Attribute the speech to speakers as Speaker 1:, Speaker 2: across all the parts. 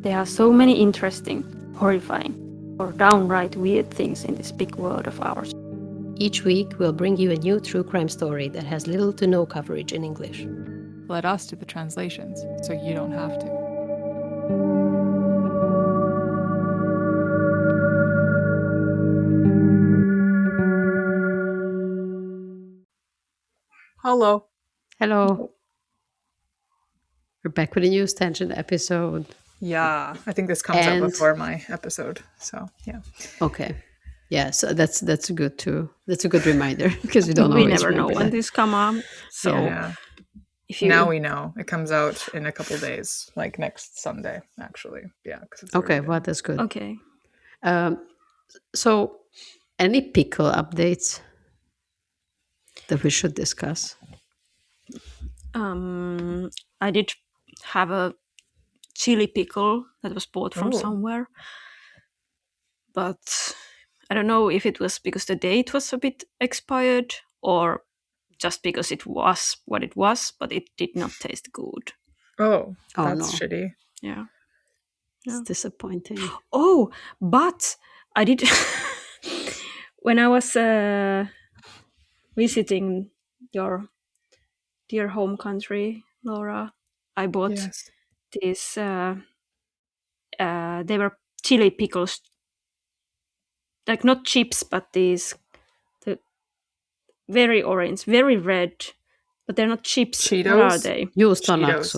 Speaker 1: There are so many interesting, horrifying, or downright weird things in this big world of ours.
Speaker 2: Each week, we'll bring you a new true crime story that has little to no coverage in English.
Speaker 3: Let us do the translations, so you don't have to. Hello.
Speaker 2: Hello. We're back with a news tangent episode.
Speaker 3: Yeah, I think this comes out before my episode, so yeah.
Speaker 2: Okay. Yeah, so that's a good reminder because we don't
Speaker 1: we
Speaker 2: always
Speaker 1: never know when this come up. So
Speaker 3: yeah. Now we know it comes out in a couple days, like next Sunday, actually. Yeah. It's
Speaker 2: okay, well, that's good.
Speaker 1: Okay.
Speaker 2: So, any pickle updates that we should discuss?
Speaker 1: I did have a chili pickle that was bought from somewhere, but I don't know if it was because the date was a bit expired or just because it was what it was, but it did not taste good.
Speaker 3: Oh, that's shitty.
Speaker 1: Yeah.
Speaker 2: It's disappointing.
Speaker 1: Oh, but I did when I was visiting your dear home country, Laura, I bought these they were chili pickles, like not chips, but these very orange, very red, but they're not chips.
Speaker 3: Cheetos?
Speaker 1: What are they? Cheetos.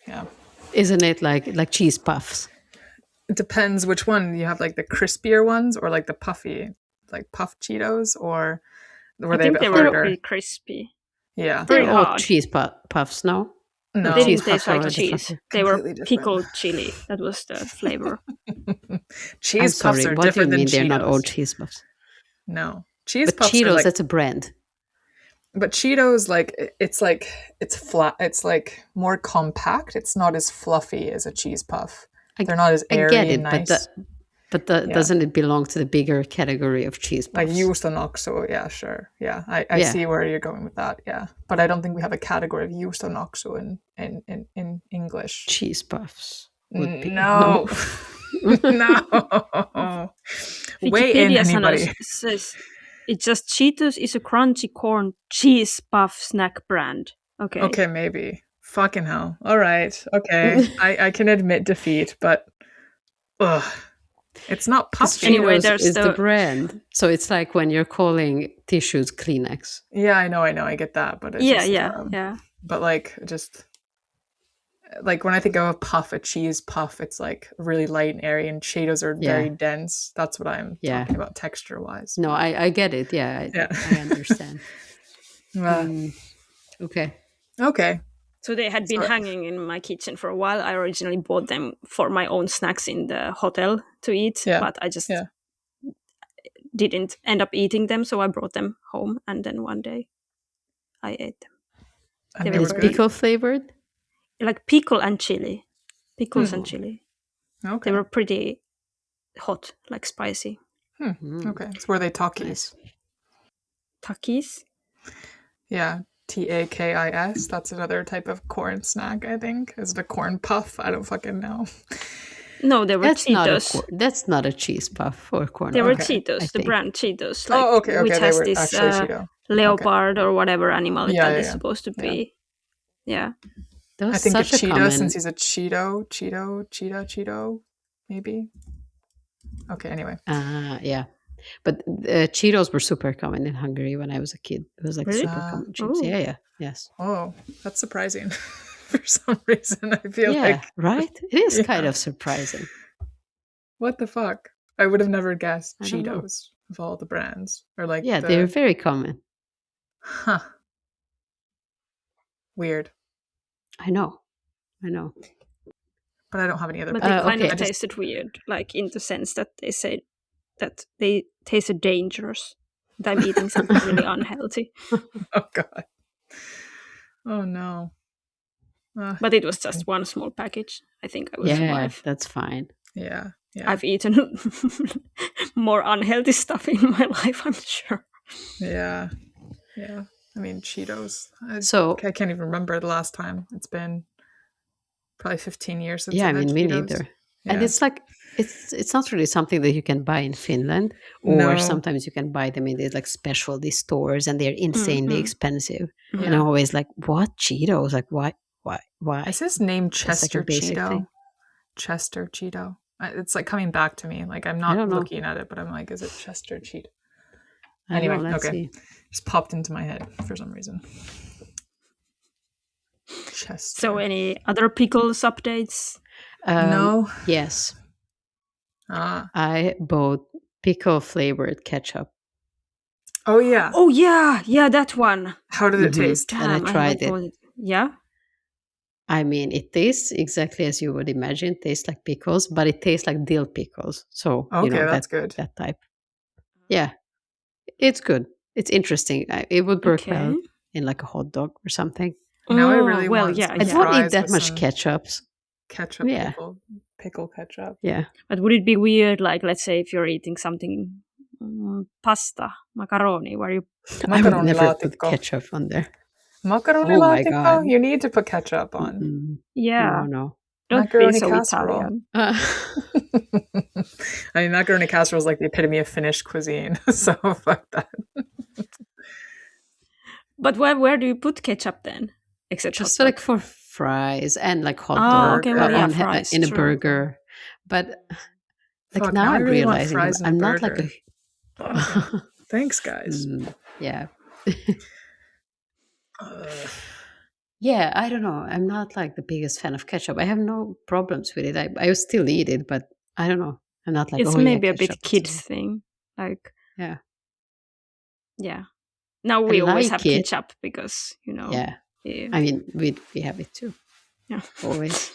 Speaker 3: Yeah.
Speaker 2: Isn't it like cheese puffs?
Speaker 3: It depends which one. You have like the crispier ones or like the puffy, like puff Cheetos, or were they a bit
Speaker 1: they
Speaker 3: harder?
Speaker 1: were pretty crispy.
Speaker 3: Yeah.
Speaker 2: They're all
Speaker 1: hard.
Speaker 2: cheese puffs, no?
Speaker 3: No.
Speaker 1: They didn't taste like cheese. They were
Speaker 3: different.
Speaker 1: pickled chili. That was the flavor.
Speaker 3: Cheese puffs are
Speaker 2: what do you
Speaker 3: different than
Speaker 2: mean
Speaker 3: Cheetos.
Speaker 2: they're not all cheese puffs?
Speaker 3: No. Cheese
Speaker 2: but
Speaker 3: puffs
Speaker 2: Cheetos,
Speaker 3: are like,
Speaker 2: that's a brand.
Speaker 3: But Cheetos, it's flat. It's like more compact. It's not as fluffy as a cheese puff. They're not as airy and nice.
Speaker 2: But doesn't it belong to the bigger category of cheese puffs?
Speaker 3: Like Juustonoxo, yeah, sure. Yeah, I see where you're going with that, yeah. But I don't think we have a category of Juustonoxo in English.
Speaker 2: Cheese puffs would be.
Speaker 3: No. No. Weigh in, anybody.
Speaker 1: Says, it's just Cheetos is a crunchy corn cheese puff snack brand. Okay.
Speaker 3: Okay, maybe. Fucking hell. All right. Okay. I can admit defeat, but it's not puffy.
Speaker 2: Anyway, there's the brand. So it's like when you're calling tissues Kleenex.
Speaker 3: Yeah, I know. I get that, but it's
Speaker 1: yeah.
Speaker 3: But like, just like when I think of a cheese puff, it's like really light and airy, and Cheetos are very dense. That's what I'm talking about texture-wise.
Speaker 2: No, I get it. Yeah, I understand.
Speaker 3: Okay.
Speaker 1: So they had been hanging in my kitchen for a while. I originally bought them for my own snacks in the hotel to eat, but I just didn't end up eating them. So I brought them home, and then one day I ate them.
Speaker 3: And
Speaker 2: they were pickle flavored?
Speaker 1: Like pickle and chili. Pickles and chili.
Speaker 3: Okay.
Speaker 1: They were pretty hot, like spicy.
Speaker 3: Okay. So were they Takis?
Speaker 2: Nice.
Speaker 1: Takis?
Speaker 3: Yeah. Takis. That's another type of corn snack, I think. Is it a corn puff? I don't fucking know.
Speaker 1: No, they were Cheetos.
Speaker 2: That's not a cheese puff or corn.
Speaker 1: They were Cheetos, the brand Cheetos. Like,
Speaker 3: okay.
Speaker 1: Which
Speaker 3: they
Speaker 1: has
Speaker 3: were
Speaker 1: this
Speaker 3: Cheeto.
Speaker 1: leopard or whatever animal that is supposed to be. Yeah.
Speaker 3: I think it's Cheeto since he's a Cheeto, maybe. Okay, anyway.
Speaker 2: Yeah. But Cheetos were super common in Hungary when I was a kid. It was like super common chips. Yeah. Yes.
Speaker 3: Oh, that's surprising. For some reason, I feel like...
Speaker 2: right? It is kind of surprising.
Speaker 3: What the fuck? I would have never guessed Cheetos of all the brands. Or like
Speaker 2: they're very common.
Speaker 3: Huh. Weird.
Speaker 2: I know.
Speaker 3: But I don't have any other...
Speaker 1: But they kind of tasted weird, like in the sense that they said that they tasted dangerous. That I'm eating something really unhealthy.
Speaker 3: Oh, God. Oh, no.
Speaker 1: But it was just one small package. I think I will survive.
Speaker 2: That's fine.
Speaker 3: Yeah.
Speaker 1: I've eaten more unhealthy stuff in my life, I'm sure.
Speaker 3: Yeah. I mean, Cheetos. I can't even remember the last time. It's been Probably 15 years since
Speaker 2: Yeah,
Speaker 3: I had
Speaker 2: me
Speaker 3: Cheetos.
Speaker 2: neither.
Speaker 3: Yeah.
Speaker 2: And it's like it's not really something that you can buy in Finland, or sometimes you can buy them in these like specialty stores, and they're insanely expensive.
Speaker 3: Yeah.
Speaker 2: And I'm always like, what Cheetos? Like, why?
Speaker 3: Is his name Chester
Speaker 2: like a basic
Speaker 3: Cheeto?
Speaker 2: thing.
Speaker 3: Chester Cheeto. It's like coming back to me. Like I'm not looking at it, but I'm like, is it Chester Cheeto? Anyway,
Speaker 2: let's see.
Speaker 3: Just popped into my head for some reason. Chester.
Speaker 1: So any other pickles updates?
Speaker 3: No.
Speaker 2: Yes. I bought pickle flavored ketchup.
Speaker 3: Oh yeah.
Speaker 1: Oh yeah, that one.
Speaker 3: How did it taste?
Speaker 2: And I tried it.
Speaker 1: Yeah.
Speaker 2: I mean, it tastes exactly as you would imagine. It tastes like pickles, but it tastes like dill pickles. So
Speaker 3: that's good.
Speaker 2: That type. Yeah, it's good. It's interesting. It would work well in like a hot dog or something.
Speaker 3: Now I really want.
Speaker 2: I don't eat that much ketchups.
Speaker 3: Ketchup, pickle ketchup.
Speaker 2: Yeah,
Speaker 1: but would it be weird? Like, let's say if you're eating something, pasta, macaroni, where you
Speaker 2: I would never put ketchup on there.
Speaker 3: Macaroni latico? You need to put ketchup on.
Speaker 2: Mm-hmm.
Speaker 1: Yeah.
Speaker 2: No.
Speaker 1: Don't
Speaker 3: macaroni
Speaker 1: be so
Speaker 3: casserole.
Speaker 1: Italian.
Speaker 3: I mean, macaroni casserole is like the epitome of Finnish cuisine. So fuck that.
Speaker 1: But where do you put ketchup then? Except
Speaker 2: just like for fries and like hot dog
Speaker 1: fries,
Speaker 2: in a burger. But like now I'm realizing I'm not like a...
Speaker 3: Thanks, guys.
Speaker 2: Yeah. Yeah, I don't know. I'm not like the biggest fan of ketchup. I have no problems with it. I still eat it, but I don't know. I'm not like
Speaker 1: it's maybe a bit kids thing. Like yeah. Now we always have ketchup because Yeah.
Speaker 2: I mean, we have it too.
Speaker 1: Yeah,
Speaker 2: always.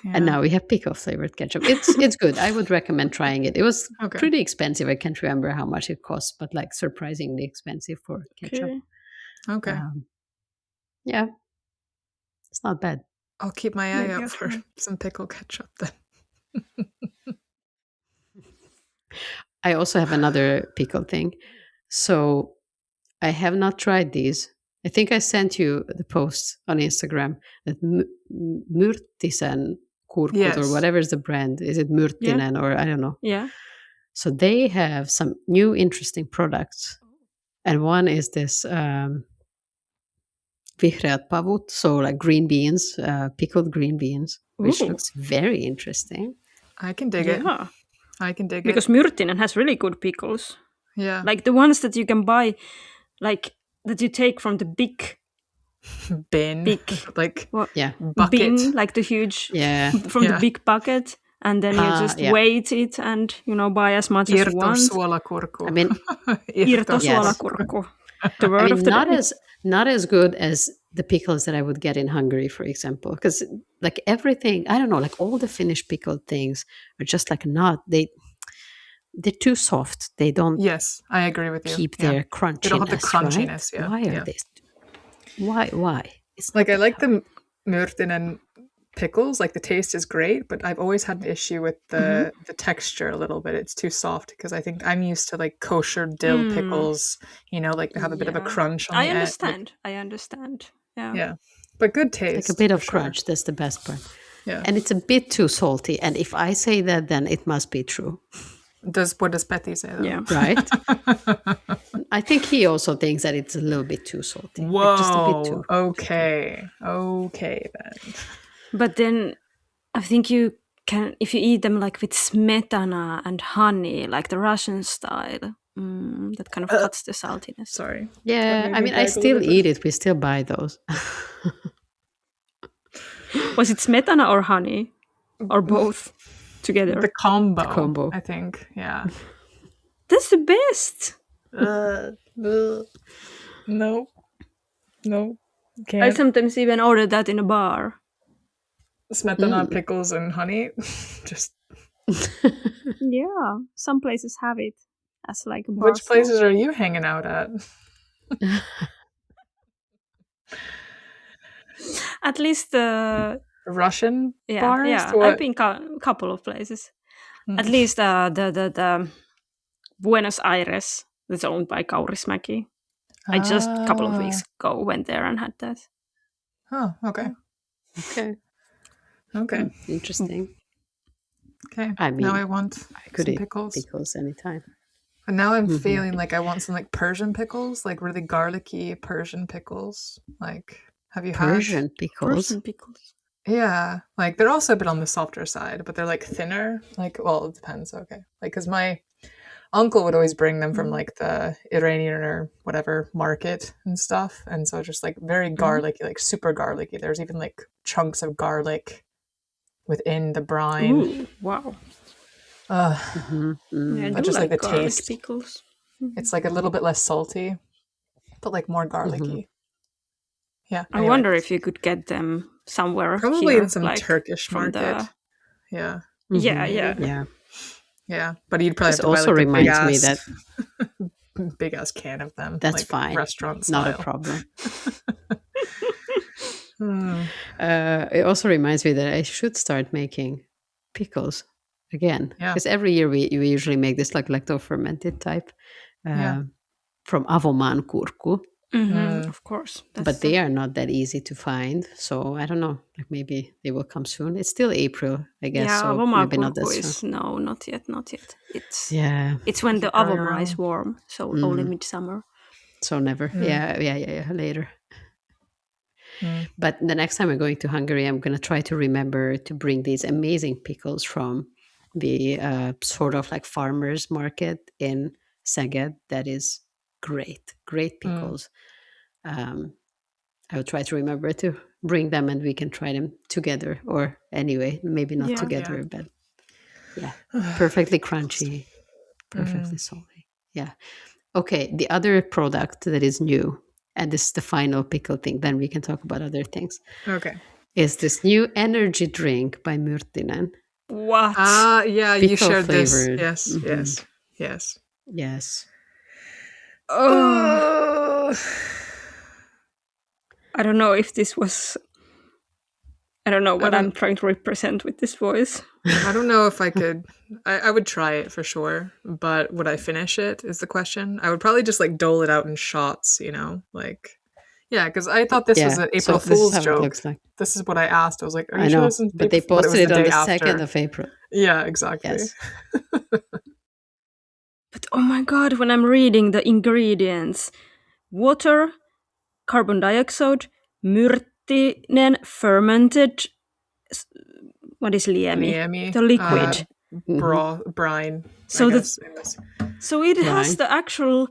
Speaker 2: Yeah. And now we have pickle flavored ketchup. It's good. I would recommend trying it. It was pretty expensive. I can't remember how much it cost, but like surprisingly expensive for ketchup.
Speaker 3: Okay.
Speaker 2: Yeah, it's not bad.
Speaker 3: I'll keep my eye out for some pickle ketchup then.
Speaker 2: I also have another pickle thing. So I have not tried these. I think I sent you the post on Instagram that Myrttisen kurkut or whatever is the brand. Is it Myrttinen or I don't know.
Speaker 1: Yeah.
Speaker 2: So they have some new interesting products. And one is this vihreät pavut, so like green beans, pickled green beans, which looks very interesting.
Speaker 3: I can dig it. I can dig
Speaker 1: because Myrttinen has really good pickles.
Speaker 3: Yeah.
Speaker 1: Like the ones that you can buy, like that you take from the big
Speaker 3: like
Speaker 1: bucket. Bin, like the huge from the big bucket, and then you just weight it and buy as much as you want.
Speaker 3: Irtosuolakurkku.
Speaker 2: I mean,
Speaker 1: Irtosuolakurkku. The word of the day.
Speaker 2: Not as good as the pickles that I would get in Hungary, for example, because like everything, I don't know, like all the Finnish pickled things are just like they're too soft. They don't.
Speaker 3: Yes, I agree with you.
Speaker 2: Keep their crunchiness.
Speaker 3: They don't have the crunchiness.
Speaker 2: Right? Why are they? Why?
Speaker 3: It's like I like the Myrttinen pickles. Like the taste is great, but I've always had an issue with the texture a little bit. It's too soft because I think I'm used to like kosher dill pickles. Like they have a bit of a crunch on the end.
Speaker 1: I understand. Yeah.
Speaker 3: Yeah, but good taste.
Speaker 2: Like a bit of crunch. That's the best part.
Speaker 3: Yeah,
Speaker 2: and it's a bit too salty. And if I say that, then it must be true.
Speaker 3: What does Petty say though?
Speaker 2: Yeah. Right? I think he also thinks that it's a little bit too salty.
Speaker 3: Whoa.
Speaker 2: Like just a bit too.
Speaker 3: Okay then.
Speaker 1: But then I think you can, if you eat them like with smetana and honey, like the Russian style, that kind of cuts the saltiness.
Speaker 3: Sorry.
Speaker 2: Yeah, I mean, I still eat it. We still buy those.
Speaker 1: Was it smetana or honey? Or both? Together.
Speaker 3: The combo, I think. Yeah.
Speaker 1: That's the best.
Speaker 3: No. Can't.
Speaker 1: I sometimes even order that in a bar.
Speaker 3: Smetana, pickles, and honey. Just.
Speaker 1: Yeah, some places have it as like a bar.
Speaker 3: Which places are you hanging out at?
Speaker 1: At least
Speaker 3: Russian bars?
Speaker 1: Yeah, I've been a couple of places. At least the Buenos Aires, that's owned by Kaurismäki. I just a couple of weeks ago went there and had that.
Speaker 3: Oh, okay. Okay.
Speaker 2: Interesting.
Speaker 3: Okay.
Speaker 2: I mean,
Speaker 3: now I want
Speaker 2: could
Speaker 3: some
Speaker 2: eat
Speaker 3: pickles
Speaker 2: anytime.
Speaker 3: And now I'm feeling like I want some like Persian pickles, like really garlicky Persian pickles. Like, have you
Speaker 2: Persian
Speaker 3: had
Speaker 2: pickles?
Speaker 1: Persian pickles.
Speaker 3: Yeah, like they're also a bit on the softer side, but they're like thinner. Like, well, it depends. Okay, like because my uncle would always bring them from like the Iranian or whatever market and stuff, and so just like very garlicky, like super garlicky. There's even like chunks of garlic within the brine.
Speaker 1: Ooh, wow.
Speaker 3: Yeah,
Speaker 1: I
Speaker 3: just
Speaker 1: like
Speaker 3: the
Speaker 1: garlic
Speaker 3: taste.
Speaker 1: pickles.
Speaker 3: It's like a little bit less salty, but like more garlicky. Yeah.
Speaker 1: I wonder if you could get them somewhere.
Speaker 3: Probably
Speaker 1: here,
Speaker 3: in some
Speaker 1: like,
Speaker 3: Turkish market.
Speaker 1: Yeah.
Speaker 2: Yeah.
Speaker 3: Yeah, but you'd probably
Speaker 2: This
Speaker 3: have to buy
Speaker 2: also
Speaker 3: like
Speaker 2: reminds me that
Speaker 3: big ass can of them.
Speaker 2: That's
Speaker 3: like
Speaker 2: fine.
Speaker 3: Restaurant style.
Speaker 2: Not a problem. It also reminds me that I should start making pickles again. Because every year we usually make this like lacto-fermented type from avoman kurku.
Speaker 1: Of course.
Speaker 2: But they are not that easy to find. So I don't know. Like maybe they will come soon. It's still April, I guess.
Speaker 1: Yeah,
Speaker 2: so
Speaker 1: avoman
Speaker 2: maybe not
Speaker 1: kurku
Speaker 2: this soon.
Speaker 1: No, not yet. It's
Speaker 2: It's
Speaker 1: when the avoma is warm, so only midsummer.
Speaker 2: So never. Yeah, later. But the next time I'm going to Hungary, I'm going to try to remember to bring these amazing pickles from the sort of like farmers market in Szeged. That is great pickles. I will try to remember to bring them and we can try them together, or anyway, maybe not together, but perfectly crunchy, perfectly salty. Yeah. Okay, the other product that is new, and this is the final pickle thing, then we can talk about other things.
Speaker 3: Okay.
Speaker 2: Is this new energy drink by Myrtinen.
Speaker 1: What?
Speaker 3: Yeah,
Speaker 2: pickle
Speaker 3: you shared
Speaker 2: flavored.
Speaker 3: this. Yes.
Speaker 1: Oh. I don't know if this was... I don't know what I'm trying to represent with this voice.
Speaker 3: I don't know if I could... I would try it for sure, but would I finish it is the question. I would probably just like dole it out in shots, like... Yeah, because I thought this was an April Fool's joke. Like. This is what I asked. I was like, are you sure this is
Speaker 2: but they posted it on the 2nd of April.
Speaker 3: Yeah, exactly.
Speaker 2: Yes.
Speaker 1: But oh my god, when I'm reading the ingredients, water, carbon dioxide, myrtinen fermented, what is liemi? The liquid.
Speaker 3: Brine.
Speaker 1: So it has the actual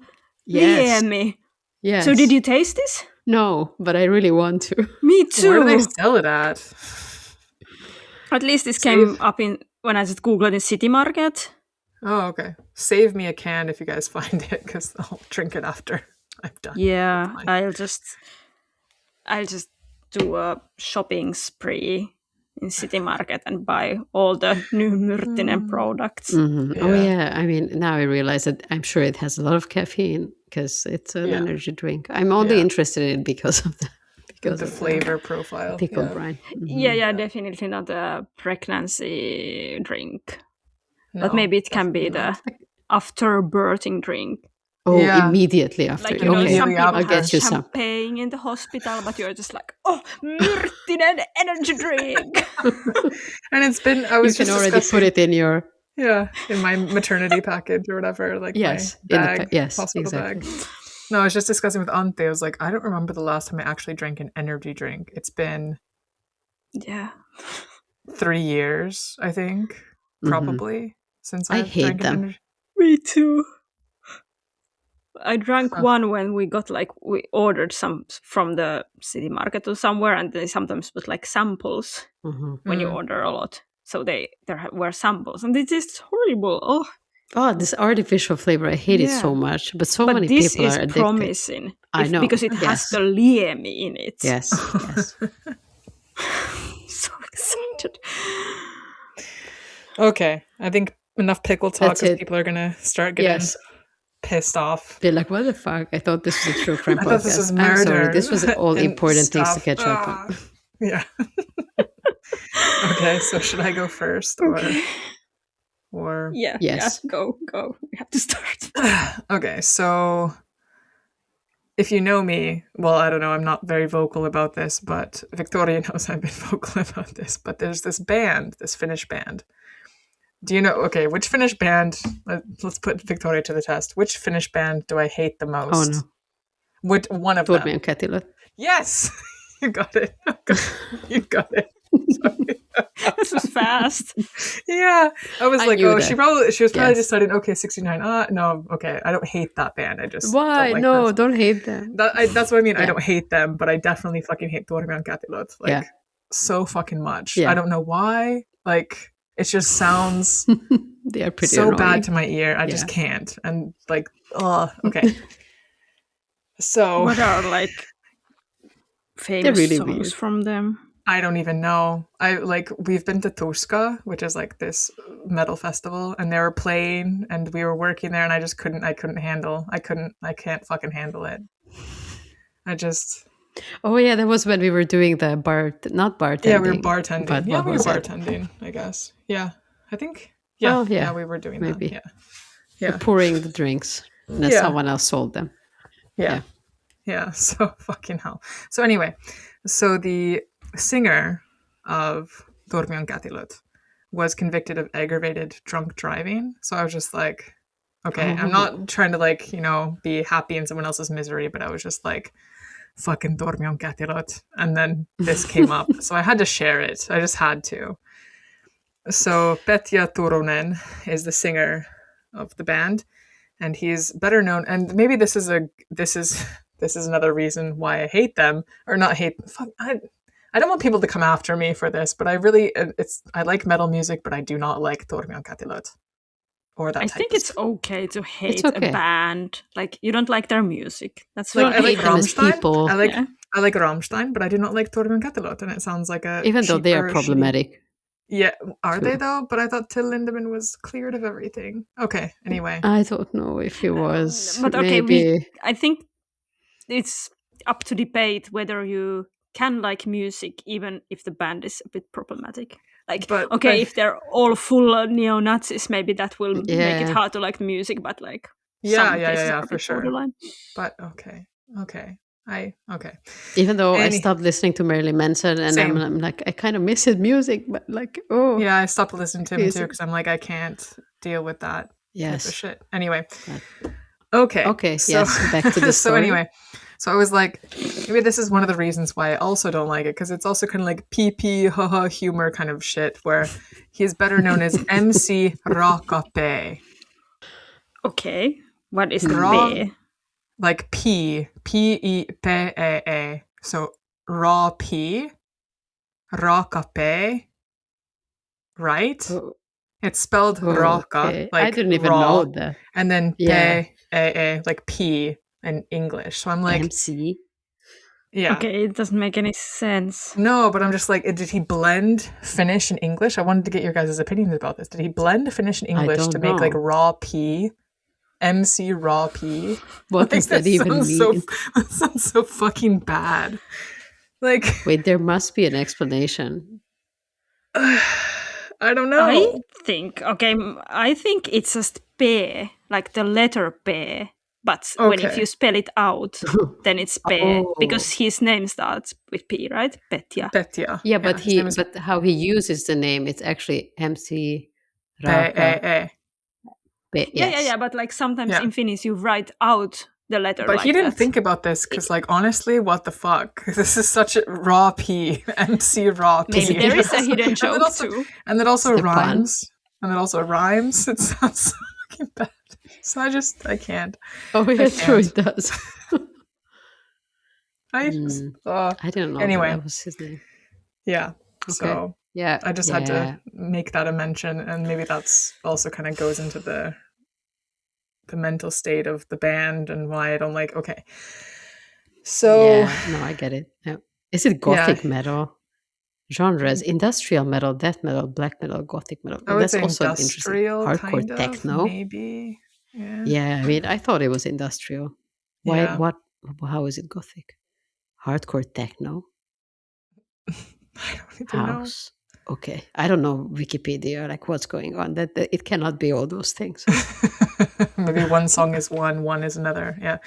Speaker 1: liemi.
Speaker 2: Yes.
Speaker 1: So did you taste this?
Speaker 2: No, but I really want to.
Speaker 1: Me too.
Speaker 3: Where do they sell it at?
Speaker 1: At least this came up when I just googled in City Market.
Speaker 3: Oh, okay. Save me a can if you guys find it, because I'll drink it after I'm done.
Speaker 1: Yeah, I'll just do a shopping spree in City Market and buy all the new Myrtinen products.
Speaker 2: Mm-hmm. Yeah. Oh yeah, I mean now I realize that I'm sure it has a lot of caffeine because it's an energy drink. I'm only interested in it because of the
Speaker 3: flavor profile.
Speaker 2: Pickle brine. Mm-hmm.
Speaker 1: Yeah, definitely not a pregnancy drink. No, but maybe it can be the after birthing drink.
Speaker 2: Oh, immediately after.
Speaker 1: Like, some people have champagne in the hospital, but you're just like, oh, Myrtinen energy drink.
Speaker 3: And it's been, you can
Speaker 2: already put it in your...
Speaker 3: in my maternity package or whatever, like my bag, hospital
Speaker 2: exactly.
Speaker 3: bag. No, I was just discussing with Ante. I was like, I don't remember the last time I actually drank an energy drink. It's been 3 years, I think, probably, since I
Speaker 2: hate
Speaker 3: drank
Speaker 2: them.
Speaker 3: An energy.
Speaker 1: Me too. I drank one when we ordered some from the City Market or somewhere, and they sometimes put like samples when you order a lot. So there were samples, and it is horrible.
Speaker 2: Oh, this artificial flavor! I hate it so much. But many people are addicted.
Speaker 1: This is promising.
Speaker 2: I know
Speaker 1: because it has the liemi in it.
Speaker 2: Yes.
Speaker 1: So excited.
Speaker 3: Okay, I think enough pickle talk because people are gonna start getting pissed off.
Speaker 2: They're like, what the fuck? I thought this was a true crime podcast.
Speaker 3: I thought this was murder.
Speaker 2: I'm sorry, this was all important things to catch up on.
Speaker 3: Yeah. Okay, so should I go first or
Speaker 1: yes, go. We have to start.
Speaker 3: Okay, so if you know me, well, I don't know, I'm not very vocal about this, but Viktória knows I've been vocal about this, but there's this band, this Finnish band. Do you know, okay, which Finnish band, let's put Viktória to the test. Which Finnish band do I hate the most?
Speaker 2: Oh, no.
Speaker 3: Which one of them?
Speaker 2: Tormion Kätilö.
Speaker 3: Yes! You got it. You got it.
Speaker 1: This was fast.
Speaker 3: Yeah. I was like, oh,
Speaker 2: that.
Speaker 3: she was probably deciding, okay, 69. No, okay, I don't hate that band. I just
Speaker 2: Why?
Speaker 3: don't like
Speaker 2: No,
Speaker 3: them.
Speaker 2: don't hate them.
Speaker 3: That's what I mean. Yeah. I don't hate them, but I definitely fucking hate Tormion Kätilö. Like, so fucking much. Yeah. I don't know why. Like, it just sounds
Speaker 2: they are pretty
Speaker 3: so
Speaker 2: annoying.
Speaker 3: bad to my ear. I just can't. And like, okay. So
Speaker 1: what are like famous
Speaker 2: really
Speaker 1: songs
Speaker 2: weird.
Speaker 1: from them?
Speaker 3: I don't even know. We've been to Tuska, which is like this metal festival, and they were playing, and we were working there, and I can't fucking handle it.
Speaker 2: Oh yeah, that was when we were doing the not bartending.
Speaker 3: Yeah, we were bartending. We were bartending, I guess. Yeah, I think. Yeah,
Speaker 2: oh, yeah,
Speaker 3: we were doing
Speaker 2: maybe.
Speaker 3: that. Yeah.
Speaker 2: We're pouring the drinks, and then someone else sold them.
Speaker 3: Yeah. So fucking hell. So anyway, the singer of Tormion Kätilö was convicted of aggravated drunk driving. So I was just like, okay, I'm not trying to like, be happy in someone else's misery, but I was just like, fucking Tormion Kätilö. And then this came up. So I had to share it. I just had to. So Petra Turunen is the singer of the band, and he's better known, and maybe this is another reason why I hate them, or not hate. I don't want people to come after me for this, but I like metal music, but I do not like Tormion Kätilö or that.
Speaker 1: I think it's okay to hate a band. Like, you don't like their music. That's like,
Speaker 3: I like Rammstein. I like Rammstein, but I do not like Tormion Kätilö, and it sounds like
Speaker 2: even though they are problematic.
Speaker 3: Yeah, are they though? But I thought Till Lindemann was cleared of everything. Okay, anyway.
Speaker 2: I don't know if he was.
Speaker 1: But okay,
Speaker 2: maybe.
Speaker 1: I think it's up to debate whether you can like music even if the band is a bit problematic. Like, if they're all full neo-Nazis, maybe that will make it hard to like the music, but like
Speaker 3: for sure. Borderline. But okay.
Speaker 2: Even though I stopped listening to Marilyn Manson, and I'm like, I kind of miss his music, but like, yeah,
Speaker 3: I stopped listening to him too because I'm like, I can't deal with that type of shit. Anyway, okay, so,
Speaker 2: back to the story.
Speaker 3: So anyway, so I was like, maybe this is one of the reasons why I also don't like it, because it's also kind of like pee haha humor kind of shit, where he's better known as MC Rakape.
Speaker 1: Okay, what is the B?
Speaker 3: Like P-E-P-E-P-E-E. So raw P, Rakape, right? It's spelled Raka. Like
Speaker 2: I didn't even know that.
Speaker 3: And then P-E-E, like P in English. So I'm like...
Speaker 2: MC?
Speaker 3: Yeah.
Speaker 1: Okay, it doesn't make any sense.
Speaker 3: No, but I'm just like, did he blend Finnish and English? I wanted to get your guys' opinions about this. Did he blend Finnish and English to make like raw P? MC Raw P.
Speaker 2: What does that even mean?
Speaker 3: That sounds so fucking bad. Like,
Speaker 2: wait, there must be an explanation.
Speaker 3: I don't know.
Speaker 1: I think it's just P, like the letter P. But if you spell it out, then it's P, because his name starts with P, right? Petja.
Speaker 2: Yeah, but but how he uses the name, it's actually MC Raka.
Speaker 1: Yeah, but like sometimes in Finnish you write out the letter.
Speaker 3: But
Speaker 1: like
Speaker 3: he didn't think about this, because like honestly, what the fuck? This is such a raw P, MC Raw P.
Speaker 1: Maybe there is a hidden joke too.
Speaker 3: And it also rhymes. It sounds so fucking bad. So I can't.
Speaker 2: Oh yeah, true, it does.
Speaker 3: I
Speaker 2: don't know.
Speaker 3: Anyway,
Speaker 2: that was his name.
Speaker 3: Yeah. Okay. So
Speaker 2: yeah,
Speaker 3: I just had to make that a mention, and maybe that's also kind of goes into the mental state of the band and why I don't like. Okay, so
Speaker 2: no, I get it. Yeah. Is it gothic metal? Genres: industrial metal, death metal, black metal, gothic metal.
Speaker 3: I would
Speaker 2: That's
Speaker 3: say
Speaker 2: also interesting. Hardcore
Speaker 3: kind of,
Speaker 2: techno,
Speaker 3: maybe.
Speaker 2: Yeah, I mean, I thought it was industrial. Why?
Speaker 3: Yeah.
Speaker 2: What? How is it gothic? Hardcore techno.
Speaker 3: I don't even know.
Speaker 2: okay, I don't know Wikipedia, like what's going on. That it cannot be all those things.
Speaker 3: Maybe one song is one is another. Yeah.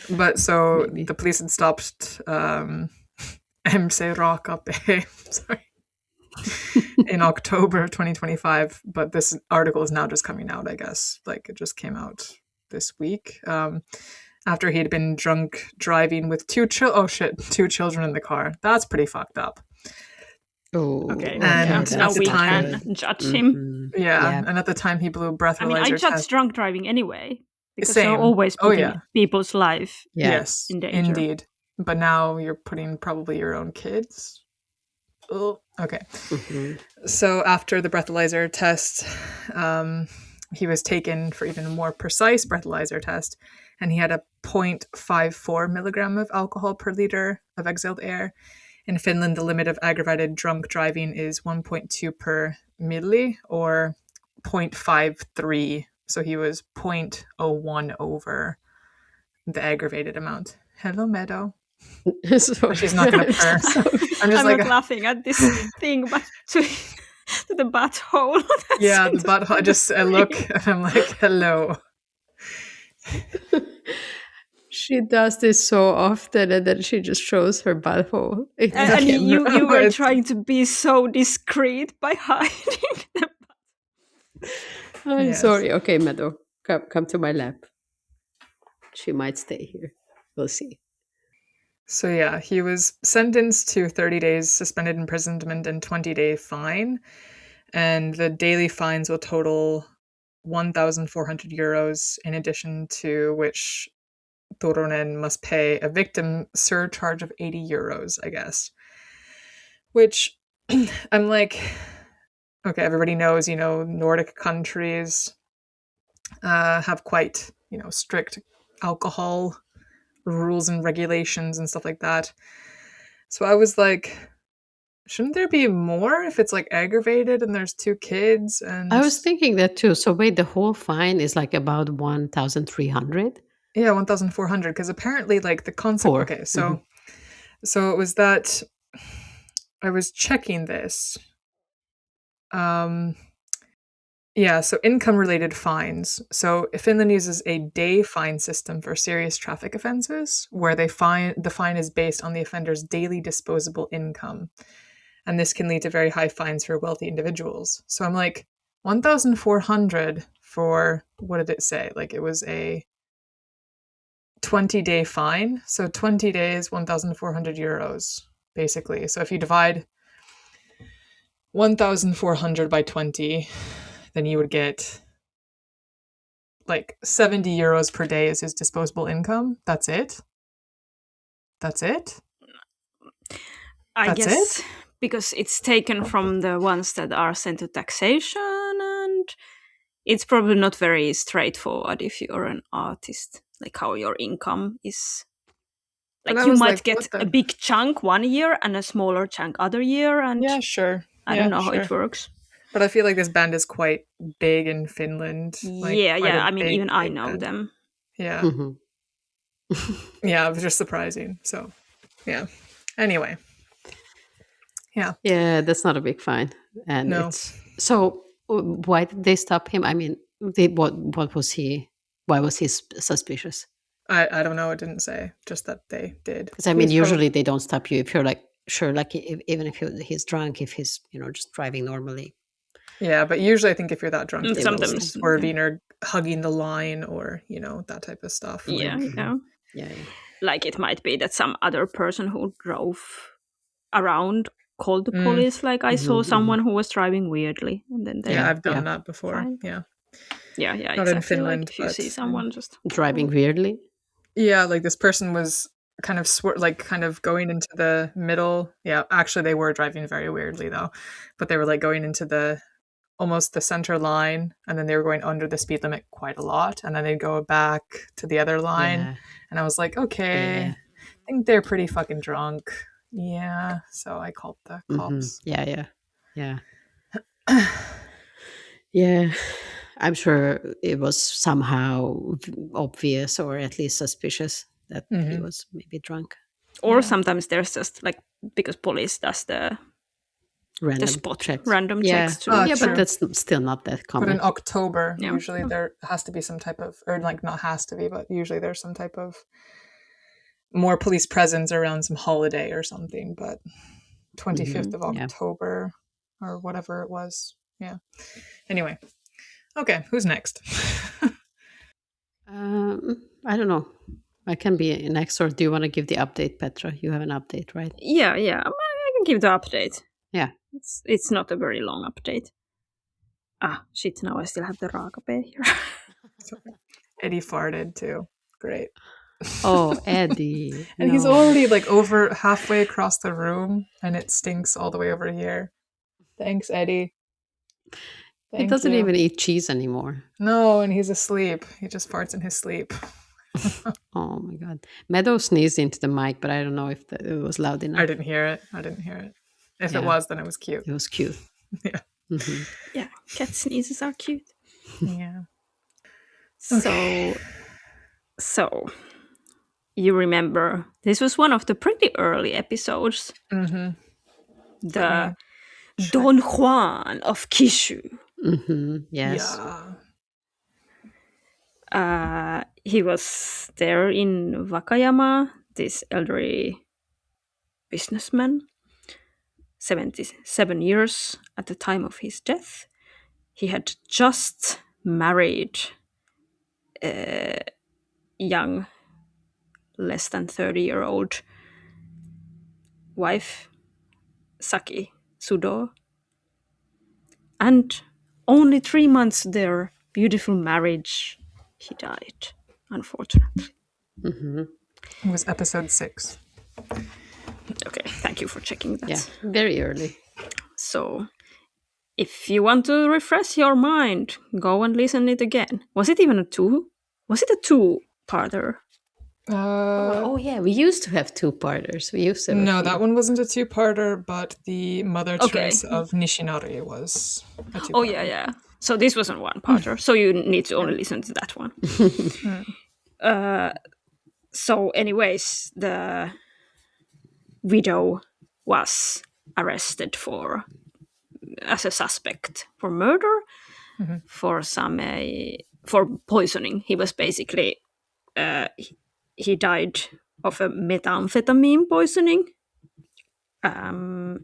Speaker 3: But so
Speaker 2: Maybe.
Speaker 3: the police had stopped MC Rakape, sorry, in October 2025. But this article is now just coming out, I guess. Like it just came out this week. After he'd been drunk driving with two children in the car. That's pretty fucked up.
Speaker 1: Oh, okay.
Speaker 3: And
Speaker 1: now we can judge him.
Speaker 3: Yeah, and at the time he blew breathalyzer.
Speaker 1: I mean, I judge drunk driving anyway. Because
Speaker 3: Same.
Speaker 1: you're always putting people's life
Speaker 3: yes,
Speaker 1: in danger.
Speaker 3: Indeed. But now you're putting probably your own kids. Oh, okay. So after the breathalyzer test, he was taken for even more precise breathalyzer test, and he had a 0.54 milligram of alcohol per liter of exhaled air. In Finland, the limit of aggravated drunk driving is 1.2 per milli, or 0.53. So he was 0.01 over the aggravated amount. Hello, Meadow. She's not going to purr.
Speaker 1: I'm not laughing at this thing, but to the butthole.
Speaker 3: Yeah, the butthole. I look and I'm like, hello.
Speaker 2: She does this so often, and then she just shows her butthole.
Speaker 1: And you were trying to be so discreet by hiding the
Speaker 2: I'm sorry. Okay, Meadow, come to my lap. She might stay here. We'll see.
Speaker 3: So yeah, he was sentenced to 30 days suspended imprisonment and 20-day fine. And the daily fines will total 1,400 euros, in addition to which Turunen must pay a victim surcharge of 80 euros, I guess. Which I'm like, okay, everybody knows, Nordic countries have quite, strict alcohol rules and regulations and stuff like that. So I was like, shouldn't there be more if it's like aggravated and there's two kids? And
Speaker 2: I was thinking that too. So wait, the whole fine is like about 1,300?
Speaker 3: Yeah, 1,400, because apparently like the concept. Okay, so it was that I was checking this. Yeah, so income-related fines. So Finland uses a day fine system for serious traffic offenses, where the fine is based on the offender's daily disposable income. And this can lead to very high fines for wealthy individuals. So I'm like, 1,400 for, what did it say? Like it was a 20-day fine. So 20 days, 1,400 euros, basically. So if you divide 1,400 by 20, then you would get like 70 euros per day is his disposable income. That's it?
Speaker 1: I guess because it's taken from the ones that are sent to taxation, and it's probably not very straightforward if you're an artist, like how your income is. Like you might get a big chunk one year and a smaller chunk other year, and
Speaker 3: yeah, sure.
Speaker 1: I don't know how it works.
Speaker 3: But I feel like this band is quite big in Finland. Like,
Speaker 1: I mean, even I know them.
Speaker 3: Yeah. Yeah, it was just surprising. So, yeah. Anyway. Yeah.
Speaker 2: Yeah, that's not a big fine. And
Speaker 3: no.
Speaker 2: So why did they stop him? I mean, what was he? Why was he suspicious?
Speaker 3: I don't know. It didn't say. Just that they did.
Speaker 2: Because I mean, usually they don't stop you if you're like, sure, like even if he's drunk, if he's, just driving normally.
Speaker 3: Yeah, but usually I think if you're that drunk, they
Speaker 1: sometimes
Speaker 3: will be swerving or hugging the line or, that type of stuff.
Speaker 1: Yeah,
Speaker 2: Yeah.
Speaker 1: Like it might be that some other person who drove around called the police. Like I saw someone who was driving weirdly, and then they.
Speaker 3: Yeah, I've done that before. Fine. Yeah.
Speaker 1: Yeah,
Speaker 3: Not
Speaker 1: exactly.
Speaker 3: in Finland.
Speaker 1: Like if you see someone just
Speaker 2: driving weirdly.
Speaker 3: Yeah, like this person was kind of going into the middle. Yeah, actually they were driving very weirdly though, but they were like going into almost the center line, and then they were going under the speed limit quite a lot, and then they'd go back to the other line, and I was like, okay, I think they're pretty fucking drunk. Yeah, so I called the cops.
Speaker 2: Yeah. Yeah, I'm sure it was somehow obvious or at least suspicious that he was maybe drunk.
Speaker 1: Or sometimes there's just like, because police does the
Speaker 2: random
Speaker 1: checks too.
Speaker 2: Yeah, but that's still not that common.
Speaker 3: But in October, usually there has to be some type of, or like not has to be, but usually there's some type of more police presence around some holiday or something. But 25th of October or whatever it was. Yeah. Anyway. Okay, who's next?
Speaker 2: I don't know. I can be next, or do you want to give the update, Petra? You have an update, right?
Speaker 1: Yeah. I can give the update.
Speaker 2: Yeah.
Speaker 1: It's not a very long update. Ah, shit, now I still have the Raakape here.
Speaker 3: Eddie farted too. Great.
Speaker 2: Oh, Eddie.
Speaker 3: And he's already like over halfway across the room and it stinks all the way over here. Thanks, Eddie.
Speaker 2: He doesn't even eat cheese anymore.
Speaker 3: No, and he's asleep. He just farts in his sleep.
Speaker 2: Oh my God. Meadow sneezed into the mic, but I don't know if it was loud enough.
Speaker 3: I didn't hear it. If it was, then it was cute.
Speaker 2: It was cute.
Speaker 3: Yeah.
Speaker 2: Mm-hmm.
Speaker 1: Yeah, cat sneezes are cute.
Speaker 3: Yeah.
Speaker 1: So you remember this was one of the pretty early episodes.
Speaker 3: Mm-hmm.
Speaker 1: The Don Juan of Kishu.
Speaker 2: Mm-hmm. Yes.
Speaker 3: Yeah.
Speaker 1: He was there in Wakayama, this elderly businessman, 77 years at the time of his death. He had just married a young, less than 30-year-old wife, Saki Sudo. And only 3 months their beautiful marriage, he died, unfortunately.
Speaker 2: Mm-hmm.
Speaker 3: It was episode 6.
Speaker 1: Okay, thank you for checking that.
Speaker 2: Yeah, very early.
Speaker 1: So, if you want to refresh your mind, go and listen it again. Was it even a 2? Was it a 2-parter?
Speaker 2: Oh yeah, we used to have 2-parters.
Speaker 3: No, that one wasn't a 2-parter, but the Mother Teresa of Nishinari was a 2-parter.
Speaker 1: Oh yeah. So this wasn't 1-parter. So you need to only listen to that one. So anyways, the widow was arrested as a suspect for murder, for poisoning. He was basically he died of a methamphetamine poisoning, and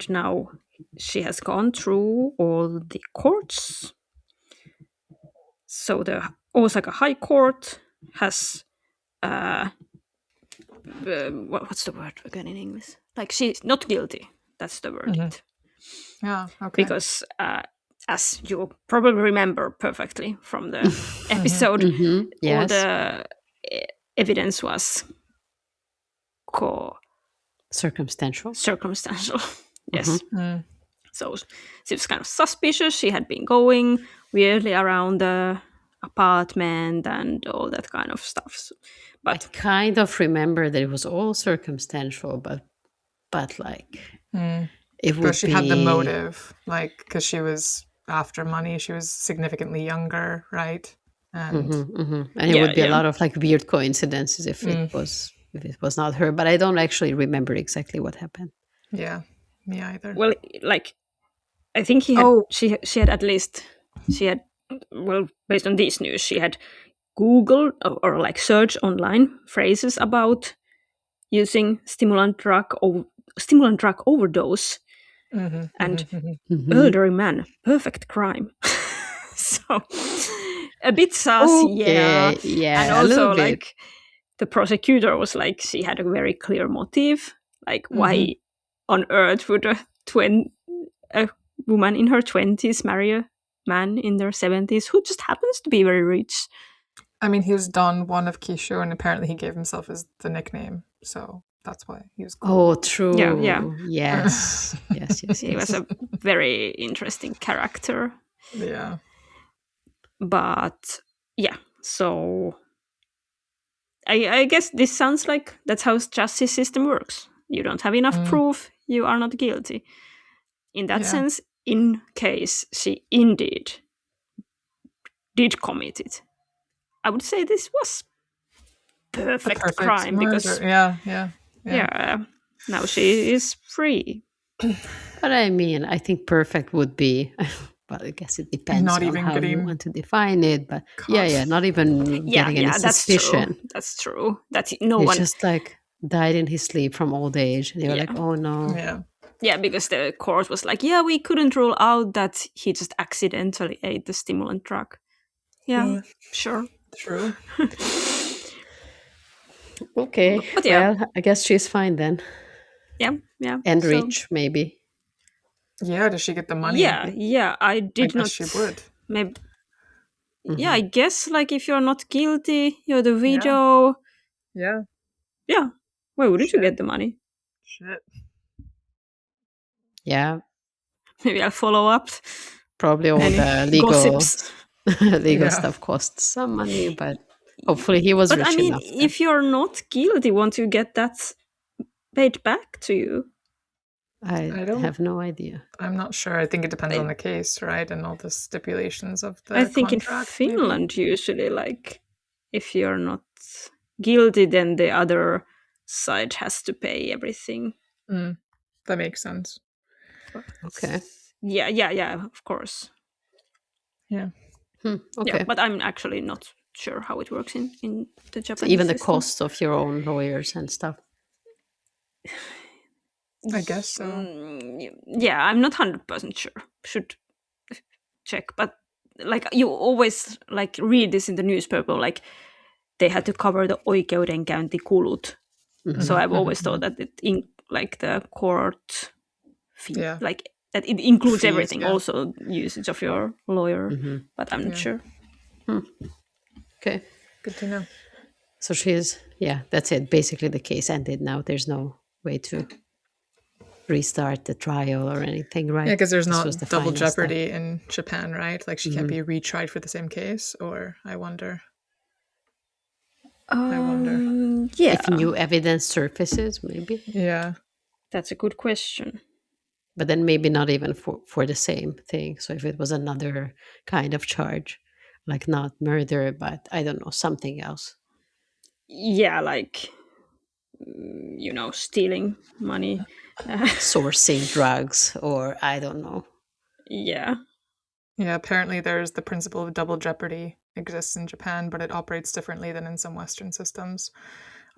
Speaker 1: now she has gone through all the courts. So the Osaka High Court has what's the word again in English? Like, she's not guilty. That's the verdict.
Speaker 3: Yeah, okay.
Speaker 1: Because as you probably remember perfectly from the episode,
Speaker 2: yes.
Speaker 1: all the evidence was
Speaker 2: circumstantial.
Speaker 1: Yes. So she was kind of suspicious. She had been going weirdly around the apartment and all that kind of stuff. But
Speaker 2: I kind of remember that it was all circumstantial, but like it would.
Speaker 3: But she had the motive, like, because she was after money. She was significantly younger, right? And
Speaker 2: and it would be a lot of like weird coincidences if it was not her. But I don't actually remember exactly what happened.
Speaker 3: Yeah, me either.
Speaker 1: Well, like, I think she had based on this news, she had Googled or like searched online phrases about using stimulant drug overdose, and elderly man, perfect crime. So a bit sus, yeah, and also like the prosecutor was like, she had a very clear motive, like why on earth would a woman in her 20s marry a man in their 70s who just happens to be very rich.
Speaker 3: I mean, he was Don Juan of Kishu, and apparently he gave himself as the nickname, so that's why he was cool.
Speaker 2: Oh, true.
Speaker 1: Yeah.
Speaker 2: Yes. yes.
Speaker 1: He was a very interesting character.
Speaker 3: Yeah.
Speaker 1: But yeah, so I guess this sounds like that's how justice system works. You don't have enough proof, you are not guilty. In that sense, in case she indeed did commit it, I would say this was perfect crime
Speaker 3: murder.
Speaker 1: because
Speaker 3: yeah.
Speaker 1: now she is free.
Speaker 2: But I mean, I think perfect would be, well, I guess it depends
Speaker 3: Not
Speaker 2: on
Speaker 3: even
Speaker 2: how you
Speaker 3: getting
Speaker 2: want to define it. But
Speaker 3: caught.
Speaker 2: not even getting any suspicion.
Speaker 1: That's true. That no
Speaker 2: He's
Speaker 1: one
Speaker 2: just like died in his sleep from old age. And they were like, oh no.
Speaker 3: Yeah,
Speaker 1: because the court was like, we couldn't rule out that he just accidentally ate the stimulant drug. Yeah, sure.
Speaker 3: True.
Speaker 2: Okay.
Speaker 1: But
Speaker 2: well, I guess she's fine then.
Speaker 1: Yeah.
Speaker 2: And rich, maybe.
Speaker 3: Yeah, does she get the money?
Speaker 1: Yeah. I did not.
Speaker 3: She would.
Speaker 1: Maybe. Yeah, I guess like if you're not guilty, you're the widow.
Speaker 3: Yeah.
Speaker 1: Yeah. Why wouldn't you get the money?
Speaker 3: Shit.
Speaker 2: Yeah.
Speaker 1: Maybe I'll follow up.
Speaker 2: Probably all the legal
Speaker 1: gossips.
Speaker 2: legal stuff costs some money, but hopefully he was rich enough.
Speaker 1: But if you're not guilty, won't you get that paid back to you?
Speaker 2: I have no idea.
Speaker 3: I'm not sure. I think it depends on the case, right? And all the stipulations of the
Speaker 1: I think
Speaker 3: contract,
Speaker 1: in Finland, usually, like, if you're not guilty, then the other side has to pay everything.
Speaker 3: That makes sense.
Speaker 2: Okay.
Speaker 1: Yeah, of course.
Speaker 3: Yeah.
Speaker 2: Okay.
Speaker 1: Yeah, but I'm actually not sure how it works in the Japanese
Speaker 2: so even
Speaker 1: system.
Speaker 2: The cost of your own lawyers and stuff.
Speaker 3: I guess so.
Speaker 1: Yeah, I'm not 100% sure. Should check, but like you always like read this in the newspaper, like they had to cover the oikeudenkäyntikulut. So I've always thought that like the court fee, like that it includes fees, everything, also usage of your lawyer. But I'm not sure.
Speaker 2: Okay,
Speaker 3: good to know.
Speaker 2: So she's that's it. Basically, the case ended now. There's no way to restart the trial or anything, right?
Speaker 3: Yeah, because there's not double jeopardy in Japan, right? Like she can't be retried for the same case, or I wonder.
Speaker 1: Yeah.
Speaker 2: If new evidence surfaces, maybe.
Speaker 3: Yeah.
Speaker 1: That's a good question.
Speaker 2: But then maybe not even for the same thing. So if it was another kind of charge, like not murder, but I don't know, something else.
Speaker 1: Yeah, like, stealing money.
Speaker 2: Sourcing drugs, or I don't know.
Speaker 1: Yeah.
Speaker 3: Yeah, apparently there's the principle of double jeopardy exists in Japan, but it operates differently than in some Western systems.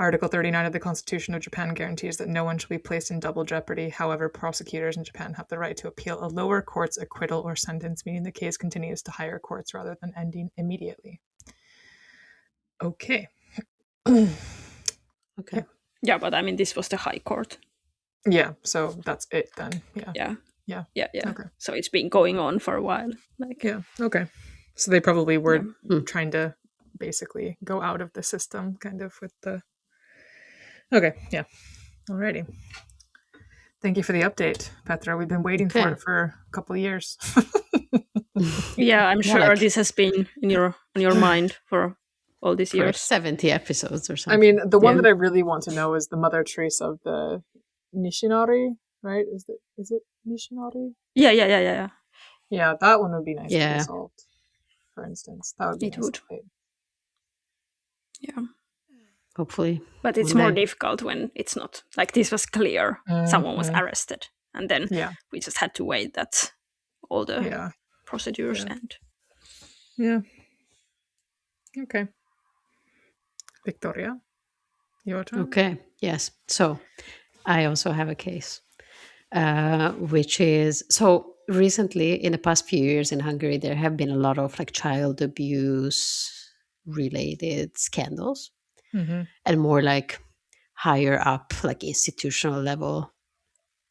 Speaker 3: Article 39 of the Constitution of Japan guarantees that no one shall be placed in double jeopardy. However, prosecutors in Japan have the right to appeal a lower court's acquittal or sentence, meaning the case continues to higher courts rather than ending immediately. Okay.
Speaker 2: Okay.
Speaker 1: Yeah, but I mean, this was the High Court.
Speaker 3: Yeah, so that's it then.
Speaker 1: Yeah.
Speaker 3: Okay.
Speaker 1: So it's been going on for a while.
Speaker 3: Yeah. Okay. So they probably were trying to basically go out of the system, kind of with the. Okay. Yeah. Alrighty. Thank you for the update, Petra. We've been waiting for it for a couple of years.
Speaker 1: Yeah, I'm sure this has been in your mind for all these years.
Speaker 2: 70 episodes or something.
Speaker 3: I mean, the one that I really want to know is the Mother Teresa of the Nishinari, right? Is it Nishinari?
Speaker 1: Yeah.
Speaker 3: Yeah, that one would be nice to be solved, for instance. That would be nice.
Speaker 1: Yeah.
Speaker 2: Hopefully.
Speaker 1: But it's more difficult when it's not. Like, this was clear. Someone was arrested. And then we just had to wait that all the procedures end.
Speaker 3: Yeah. Okay. Viktória, your turn.
Speaker 2: Okay, yes. So I also have a case, which is, so recently in the past few years in Hungary, there have been a lot of like child abuse related scandals. And more like higher up, like institutional level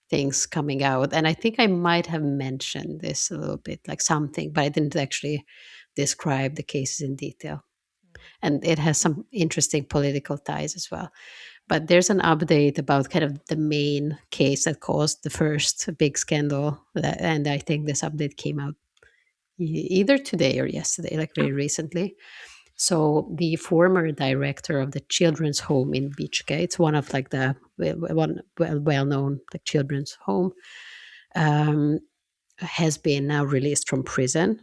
Speaker 2: things coming out. And I think I might have mentioned this a little bit, like something, but I didn't actually describe the cases in detail. And it has some interesting political ties as well. But there's an update about kind of the main case that caused the first big scandal. And I think this update came out either today or yesterday, like very recently. So the former director of the children's home in Bicske, it's one of like the well-known like children's home, has been now released from prison.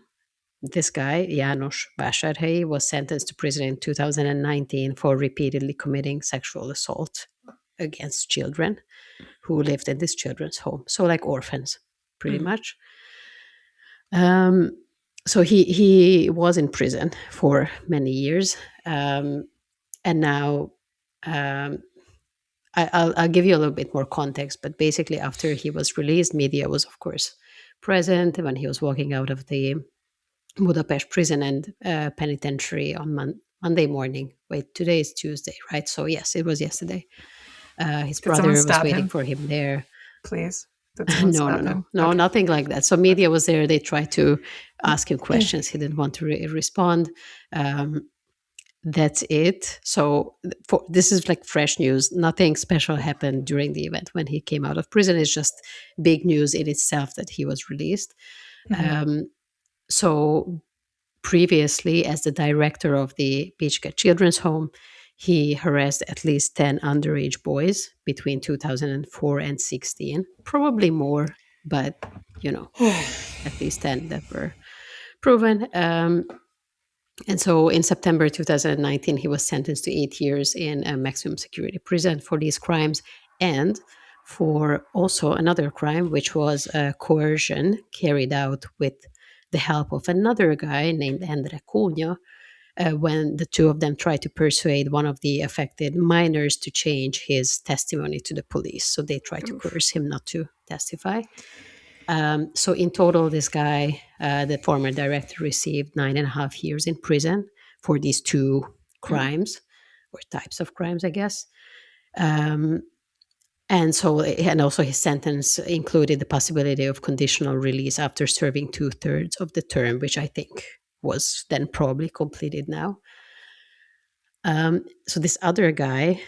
Speaker 2: This guy, János Vásárhelyi, was sentenced to prison in 2019 for repeatedly committing sexual assault against children who lived in this children's home. So like orphans. pretty much. So he was in prison for many years, and now I'll give you a little bit more context. But basically, after he was released, media was, of course, present when he was walking out of the Budapest prison and penitentiary on Monday morning. Wait, today is Tuesday, right? So yes, it was yesterday. His brother was waiting for him there.
Speaker 3: Please.
Speaker 2: No, nothing like that. So media was there. They tried to ask him questions. He didn't want to respond. That's it. So this is like fresh news. Nothing special happened during the event when he came out of prison. It's just big news in itself that he was released. So previously, as the director of the Pécske Children's Home, he harassed at least 10 underage boys between 2004 and 16. Probably more, but, at least 10 that were proven. And so in September 2019, he was sentenced to 8 years in a maximum security prison for these crimes and for also another crime, which was coercion carried out with the help of another guy named Endre Kónya, when the two of them tried to persuade one of the affected minors to change his testimony to the police. So they tried to coerce him not to testify. So in total, this guy, the former director, received 9.5 years in prison for these two crimes, or types of crimes, I guess. And also his sentence included the possibility of conditional release after serving 2/3 of the term, which I think was then probably completed now. So this other guy,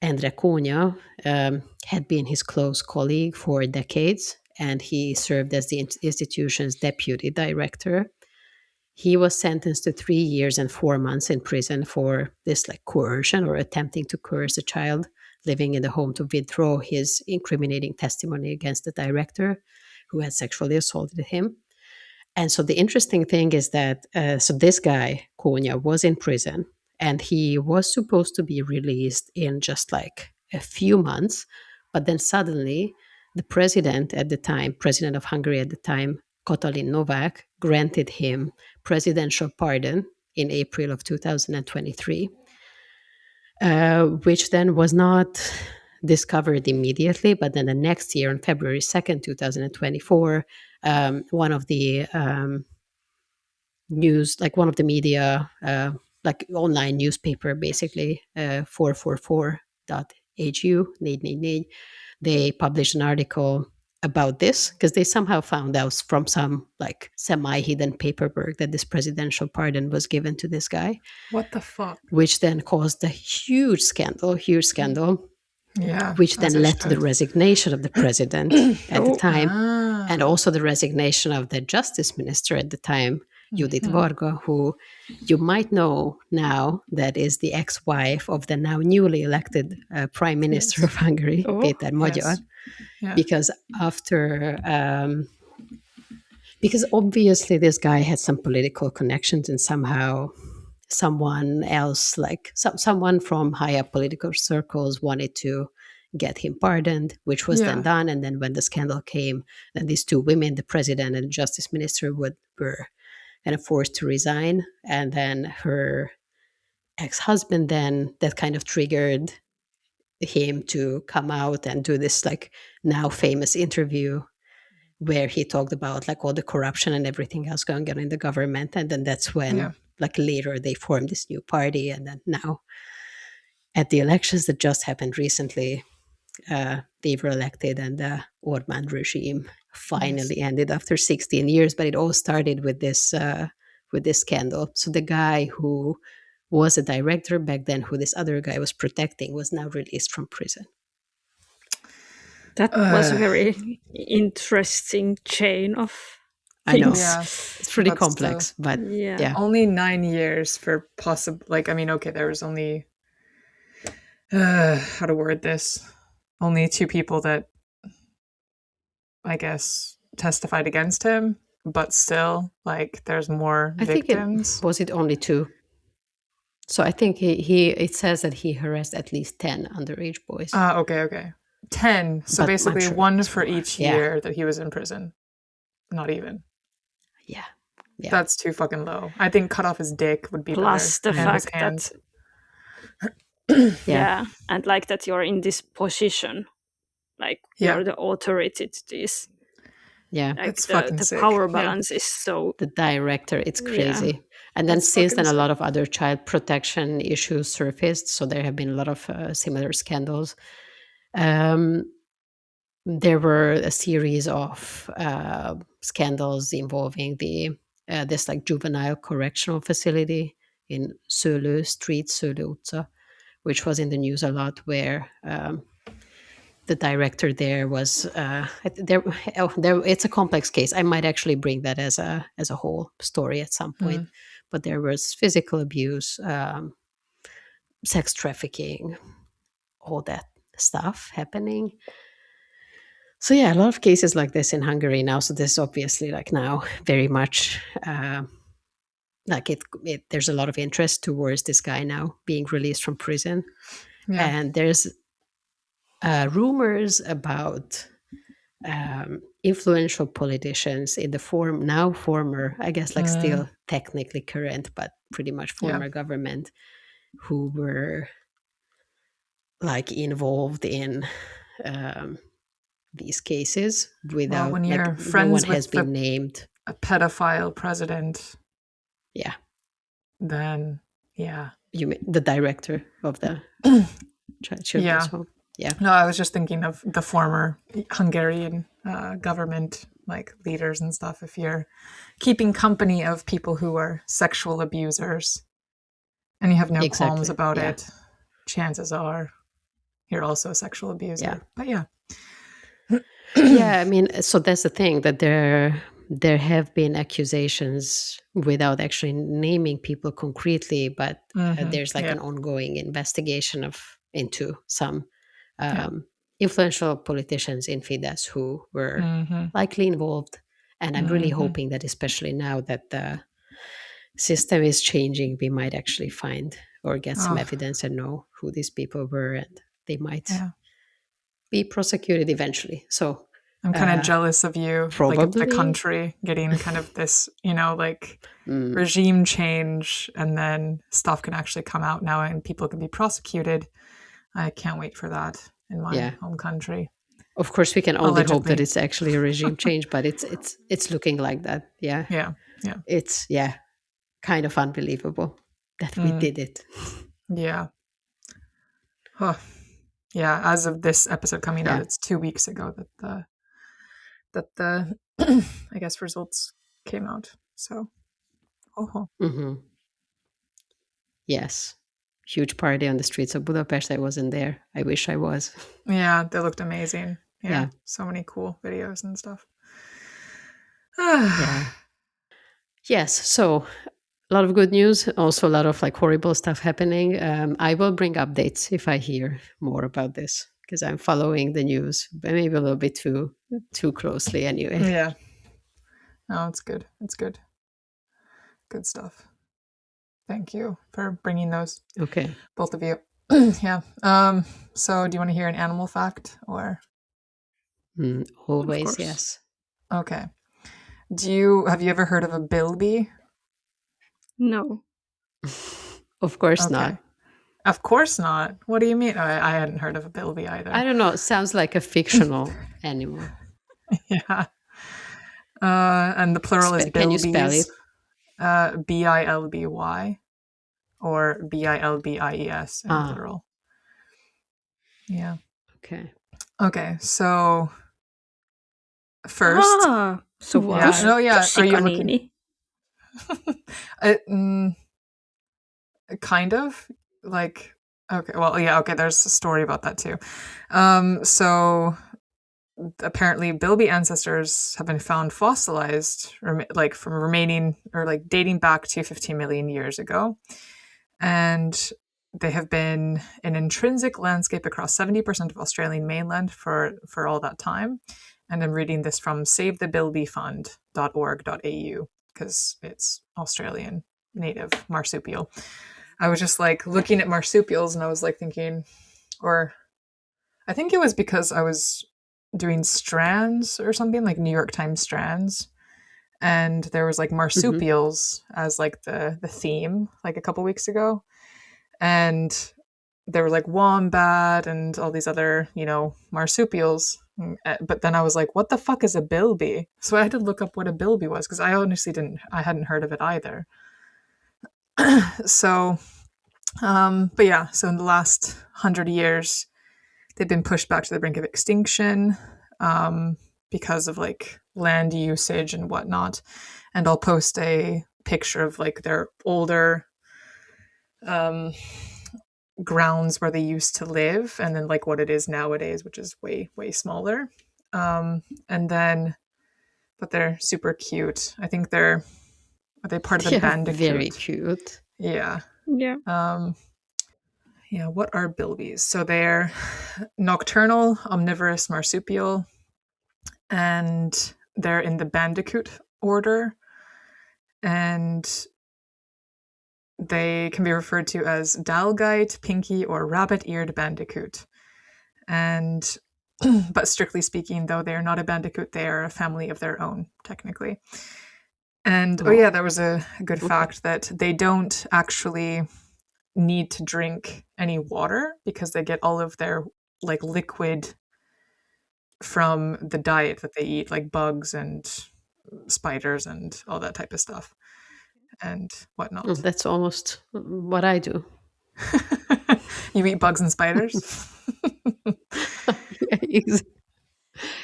Speaker 2: Endre Kónya, had been his close colleague for decades, and he served as the institution's deputy director. He was sentenced to 3 years and 4 months in prison for this coercion or attempting to coerce a child living in the home to withdraw his incriminating testimony against the director who had sexually assaulted him. And so the interesting thing is that, so this guy, Kónya, was in prison, and he was supposed to be released in just a few months. But then suddenly, the president of Hungary at the time, Katalin Novák, granted him presidential pardon in April of 2023, which then was not discovered immediately. But then the next year, on February 2nd, 2024, one of the media, online newspaper, basically, 444.hu, they published an article about this because they somehow found out from some semi-hidden paperwork that this presidential pardon was given to this guy.
Speaker 3: What the fuck?
Speaker 2: Which then caused a huge scandal.
Speaker 3: Yeah.
Speaker 2: Which then led to the resignation of the president at the time, and also the resignation of the justice minister at the time, Judit Varga, who you might know now that is the ex-wife of the now newly elected prime minister of Hungary, Péter Magyar.
Speaker 3: Yes. Yeah.
Speaker 2: Because because obviously this guy had some political connections, and somehow someone else, someone from higher political circles, wanted to get him pardoned, which was then done. And then when the scandal came, then these two women, the president and the justice minister, were kind of forced to resign. And then her ex-husband, then that kind of triggered him to come out and do this now famous interview where he talked about all the corruption and everything else going on in the government. And then that's when later they formed this new party. And then now at the elections that just happened recently, they were elected, and the Orbán regime finally ended after 16 years. But it all started with this scandal. So the guy who was a director back then, who this other guy was protecting, was now released from prison.
Speaker 1: That was a very interesting chain of things.
Speaker 2: I know.
Speaker 3: Yeah,
Speaker 2: it's pretty complex, but yeah.
Speaker 3: Only 9 years for possible, there was only, how to word this, only 2 people that, I guess, testified against him, but still, there's more victims.
Speaker 2: Was it only 2? So I think it says that he harassed at least 10 underage boys.
Speaker 3: Okay. 10. So basically one for each year that he was in prison. not even.
Speaker 2: Yeah.
Speaker 3: That's too fucking low. I think cut off his dick would be
Speaker 1: plus
Speaker 3: better.
Speaker 1: the fact that and like that you're in this position, like you're the authority to this.
Speaker 2: Yeah,
Speaker 1: like
Speaker 3: it's fucking
Speaker 1: the
Speaker 3: sick.
Speaker 1: Power balance is so.
Speaker 2: The director, it's crazy. And then since then, a lot of other child protection issues surfaced. So there have been a lot of similar scandals. There were a series of scandals involving this like juvenile correctional facility in Sölö Street, Sölö Utca, which was in the news a lot, where the director there was it's a complex case. I might actually bring that as a whole story at some point. But there was physical abuse, sex trafficking, all that stuff happening. So yeah, a lot of cases like this in Hungary now. So this is obviously like now very much like there's a lot of interest towards this guy now being released from prison. And there's rumors about influential politicians in the former, I guess, like still technically current, but pretty much former government, who were like involved in these cases without
Speaker 3: when you're
Speaker 2: like,
Speaker 3: friends
Speaker 2: no one
Speaker 3: with
Speaker 2: has been named.
Speaker 3: A pedophile president.
Speaker 2: Yeah.
Speaker 3: Then
Speaker 2: you mean the director of the children's home? Yeah.
Speaker 3: No, I was just thinking of the former Hungarian government, like leaders and stuff. If you're keeping company of people who are sexual abusers and you have no qualms about it, chances are you're also a sexual abuser.
Speaker 2: Yeah.
Speaker 3: But yeah.
Speaker 2: I mean, so that's the thing, that there have been accusations without actually naming people concretely, but there's like an ongoing investigation into some influential politicians in Fidesz who were likely involved. And I'm really hoping that, especially now that the system is changing, we might actually find or get some evidence and know who these people were, and they might be prosecuted eventually. So
Speaker 3: I'm kind of jealous of you,
Speaker 2: probably.
Speaker 3: Like the country getting kind of this, like regime change, and then stuff can actually come out now and people can be prosecuted. I can't wait for that in my home country.
Speaker 2: Of course, we can only hope that it's actually a regime change, but it's looking like that. Yeah. It's kind of unbelievable that we did it.
Speaker 3: Yeah. Huh. Yeah. As of this episode coming out, it's 2 weeks ago that the I guess results came out. So.
Speaker 2: Yes. Huge party on the streets of Budapest. I wasn't there. I wish I was.
Speaker 3: Yeah, they looked amazing. Yeah. So many cool videos and stuff.
Speaker 2: Yes. So a lot of good news. Also a lot of like horrible stuff happening. I will bring updates if I hear more about this, because I'm following the news, but maybe a little bit too closely anyway.
Speaker 3: Yeah. No, it's good. It's good. Good stuff. Thank you for bringing those.
Speaker 2: Okay.
Speaker 3: Both of you. Yeah. So do you want to hear an animal fact or?
Speaker 2: Always, yes.
Speaker 3: Okay. Have you ever heard of a bilby?
Speaker 1: No.
Speaker 2: Of course not.
Speaker 3: Of course not. What do you mean? I hadn't heard of a bilby either.
Speaker 2: I don't know. It sounds like a fictional animal.
Speaker 3: Yeah. And the plural is bilbies.
Speaker 2: Can you spell it?
Speaker 3: Bilby or Bilbies in plural. Yeah. Okay. So first.
Speaker 1: So what?
Speaker 3: Yeah. Oh yeah. Are you looking? Kind of like. Okay. Well, yeah. Okay. There's a story about that too. So apparently bilby ancestors have been found fossilized, like from remaining or like dating back to 15 million years ago, and they have been an intrinsic landscape across 70% of Australian mainland for all that time. And I'm reading this from savethebilbyfund.org.au because it's Australian native marsupial. I was just like looking at marsupials and I was like thinking, or I think it was because I was doing strands or something, like New York Times strands. and there was like marsupials as like the theme like a couple weeks ago, and there were like wombat and all these other, you know, marsupials. But then I was like, what the fuck is a bilby? So I had to look up what a bilby was, because I honestly hadn't heard of it either. So but yeah, so in the last 100 years they've been pushed back to the brink of extinction because of like land usage and whatnot. And I'll post a picture of like their older grounds where they used to live, and then like what it is nowadays, which is way smaller. And then, but they're super cute. I think are they part of the bandicoot?
Speaker 2: Very cute.
Speaker 3: Yeah.
Speaker 1: Yeah.
Speaker 3: What are bilbies? So they're nocturnal, omnivorous marsupial, and they're in the bandicoot order, and they can be referred to as dalgite, pinky, or rabbit-eared bandicoot. And but strictly speaking, though, they are not a bandicoot, they are a family of their own, technically. And there was a good fact that they don't actually need to drink any water, because they get all of their like liquid from the diet that they eat, like bugs and spiders and all that type of stuff and whatnot.
Speaker 2: Oh, that's almost what I do.
Speaker 3: You eat bugs and spiders?
Speaker 2: Yeah,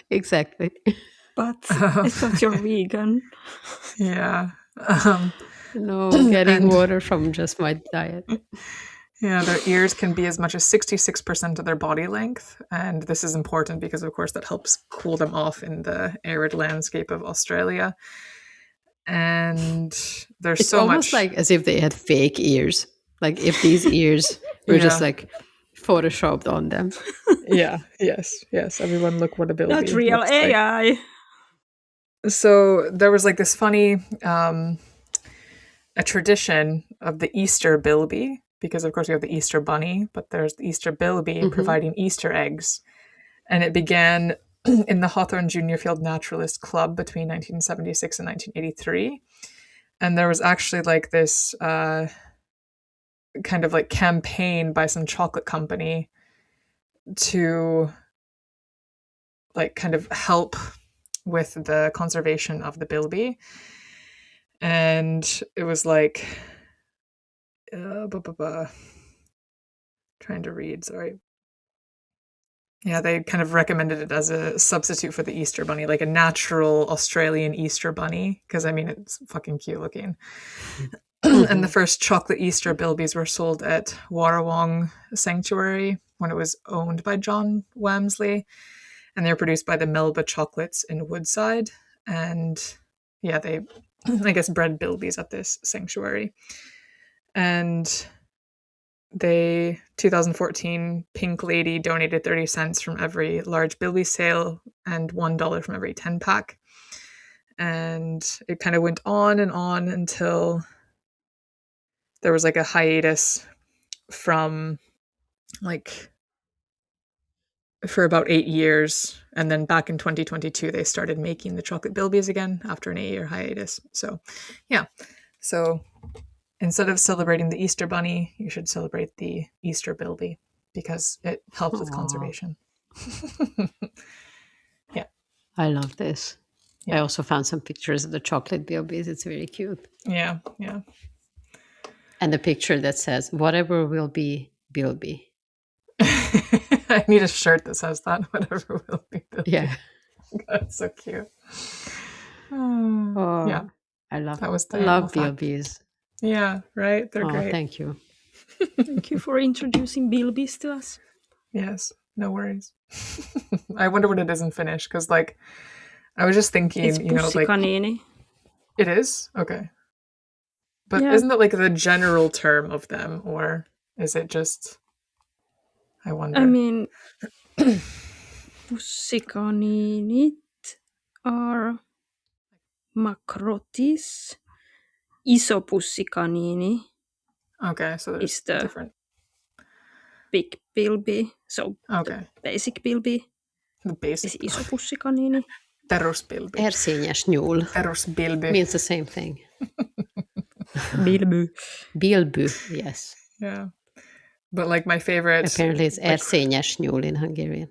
Speaker 2: exactly.
Speaker 1: But I thought you're vegan.
Speaker 3: Yeah.
Speaker 2: No, getting water from just my diet.
Speaker 3: Yeah, their ears can be as much as 66% of their body length. And this is important because, of course, that helps cool them off in the arid landscape of Australia. And there's
Speaker 2: it's
Speaker 3: so much...
Speaker 2: almost like as if they had fake ears. Like if these ears were just like photoshopped on them.
Speaker 3: Yeah, yes. Everyone look what a bilby.
Speaker 1: Not real AI.
Speaker 3: Like. So there was like this funny... a tradition of the Easter bilby, because of course we have the Easter bunny, but there's the Easter bilby providing Easter eggs. And it began in the Hawthorne Junior Field Naturalist Club between 1976 and 1983. And there was actually like this kind of like campaign by some chocolate company to like kind of help with the conservation of the bilby. And it was like trying to read, sorry. Yeah, they kind of recommended it as a substitute for the Easter bunny, like a natural Australian Easter bunny, because I mean it's fucking cute looking. And the first chocolate Easter bilbies were sold at Warrawong Sanctuary when it was owned by John Wamsley, and they were produced by the Melba Chocolates in Woodside. And yeah, they I guess bred bilbies at this sanctuary. And 2014, Pink Lady donated 30 cents from every large bilby sale and $1 from every 10 pack. And it kind of went on and on until there was like a hiatus from like for about 8 years. And then back in 2022, they started making the chocolate bilbies again after an 8-year hiatus. So yeah. So instead of celebrating the Easter bunny, you should celebrate the Easter bilby because it helps with conservation. Yeah.
Speaker 2: I love this. Yeah. I also found some pictures of the chocolate bilbies. It's very cute.
Speaker 3: Yeah.
Speaker 2: And the picture that says, whatever will be, bilby.
Speaker 3: I need a shirt that says that, whatever will be, bilby.
Speaker 2: Yeah.
Speaker 3: That's so cute.
Speaker 2: Yeah. I love bilbies.
Speaker 3: Yeah, right? They're great.
Speaker 2: Thank you.
Speaker 1: Thank you for introducing bilbies to us.
Speaker 3: Yes, no worries. I wonder what it is in Finnish, because like I was just thinking,
Speaker 1: it's pussikanini.
Speaker 3: It is? Okay. But isn't it like the general term of them, or is it just I wonder.
Speaker 1: I mean pussikaninit are makrotis. Isopussikanini.
Speaker 3: Okay, so there's
Speaker 1: the
Speaker 3: different.
Speaker 1: Big bilby. So
Speaker 3: okay,
Speaker 1: the basic bilby.
Speaker 3: The basic
Speaker 1: is isopussikanini.
Speaker 3: Perusbilby.
Speaker 2: Erszényes nyúl.
Speaker 3: Perusbilby.
Speaker 2: Means the same thing.
Speaker 1: Bilbu.
Speaker 2: Bilbu, yes.
Speaker 3: Yeah. But like my favorite...
Speaker 2: Apparently it's erszényes nyúl in Hungarian.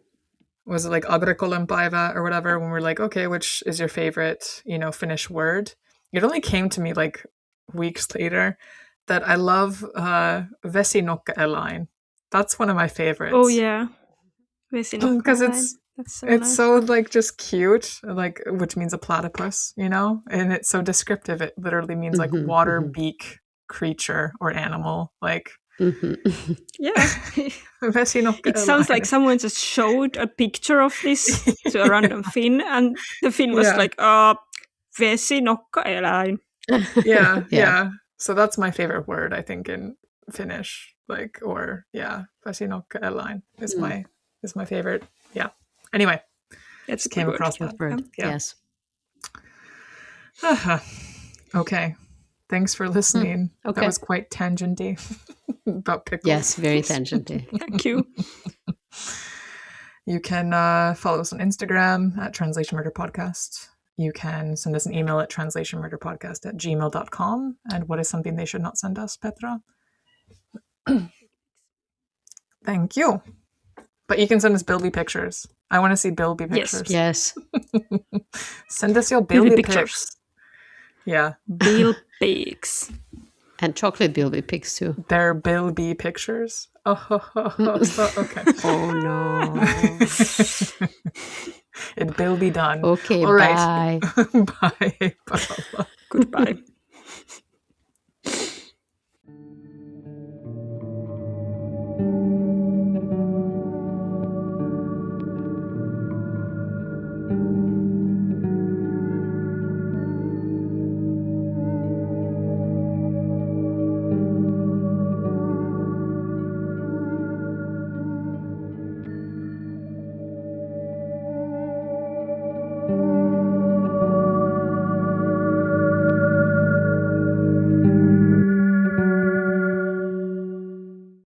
Speaker 3: Was it like aggravated or whatever, when we're like, okay, which is your favorite, Finnish word? It only came to me like weeks later that I love vesinokkaeläin. That's one of my favorites.
Speaker 1: Oh yeah. Vesinokkaeläin.
Speaker 3: Because it's
Speaker 1: nice.
Speaker 3: so like just cute, like, which means a platypus, and it's so descriptive. It literally means like water beak creature or animal, like.
Speaker 1: Yeah. It sounds like someone just showed a picture of this to a random Finn, and the Finn was like, vesinokkaeläin.
Speaker 3: Yeah. So that's my favorite word, I think, in Finnish, like, or vesinokkaeläin is my favorite. Yeah. Anyway,
Speaker 1: just
Speaker 3: came across that
Speaker 2: word.
Speaker 3: Yeah.
Speaker 2: Yes.
Speaker 3: Okay. Thanks for listening.
Speaker 2: Okay.
Speaker 3: That was quite tangenty about pickles.
Speaker 2: Yes, very tangenty.
Speaker 1: Thank you.
Speaker 3: You can follow us on Instagram at Translation Murder Podcast. You can send us an email at translationmurderpodcast@gmail.com. And what is something they should not send us, Petra? Thank you. But you can send us Bilby pictures. I want to see Bilby pictures.
Speaker 2: Yes.
Speaker 3: Send us your Bilby pictures. Yeah.
Speaker 1: Bilbies.
Speaker 2: And chocolate Bilby pics too.
Speaker 3: They're Bilby pictures. Oh, okay.
Speaker 2: Oh no.
Speaker 3: It will be done.
Speaker 2: Okay,
Speaker 3: all
Speaker 2: bye.
Speaker 3: Right. Bye.
Speaker 1: Goodbye.